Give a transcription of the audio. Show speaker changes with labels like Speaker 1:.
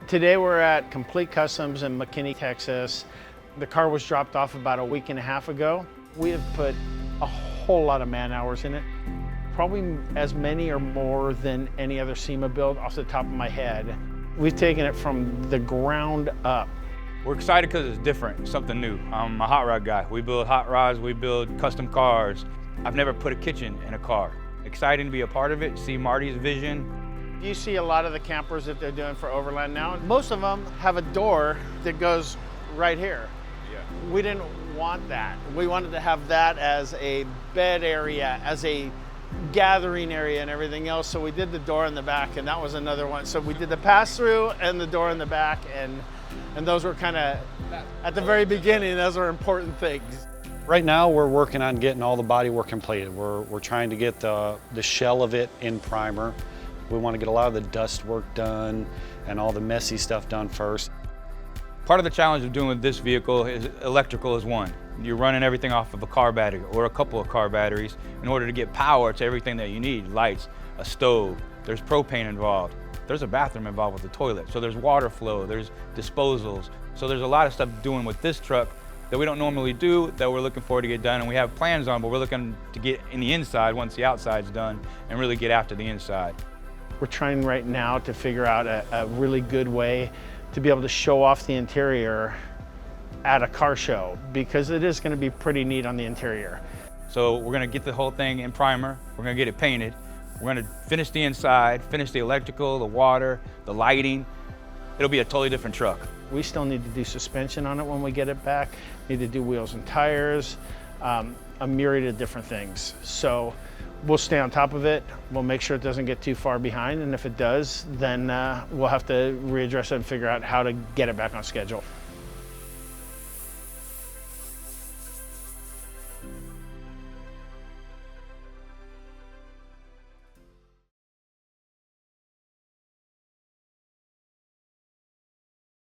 Speaker 1: Today we're at Complete Customs in McKinney, Texas. The car was dropped off about a week and a half ago. We have put a whole lot of man hours in it. Probably as many or more than any other SEMA build off the top of my head. We've taken it from the ground up.
Speaker 2: We're excited because it's different, something new. I'm a hot rod guy. We build hot rods, we build custom cars. I've never put a kitchen in a car. Exciting to be a part of it, see Marty's vision.
Speaker 1: You see a lot of the campers that they're doing for overland now. Most of them have a door that goes right here.
Speaker 2: Yeah.
Speaker 1: We didn't want that. We wanted to have that as a bed area, as a gathering area and everything else. So we did the door in the back, and that was another one. So we did the pass-through and the door in the back, and those were kind of, at the very beginning, those were important things.
Speaker 3: Right now we're working on getting all the bodywork completed. We're trying to get the shell of it in primer. We want to get a lot of the dust work done and all the messy stuff done first.
Speaker 2: Part of the challenge of doing this vehicle is electrical is one. You're running everything off of a car battery or a couple of car batteries in order to get power to everything that you need. Lights, a stove, there's propane involved. There's a bathroom involved with the toilet. So there's water flow, there's disposals. So there's a lot of stuff doing with this truck that we don't normally do that we're looking forward to get done, and we have plans on, but we're looking to get in the inside once the outside's done and really get after the inside.
Speaker 1: We're trying right now to figure out a really good way to be able to show off the interior at a car show, because it is going to be pretty neat on the interior.
Speaker 2: So we're going to get the whole thing in primer, we're going to get it painted, we're going to finish the inside, finish the electrical, the water, the lighting. It'll be a totally different truck.
Speaker 1: We still need to do suspension on it when we get it back, need to do wheels and tires, a myriad of different things. So we'll stay on top of it. We'll make sure it doesn't get too far behind, and if it does, then we'll have to readdress it and figure out how to get it back on schedule.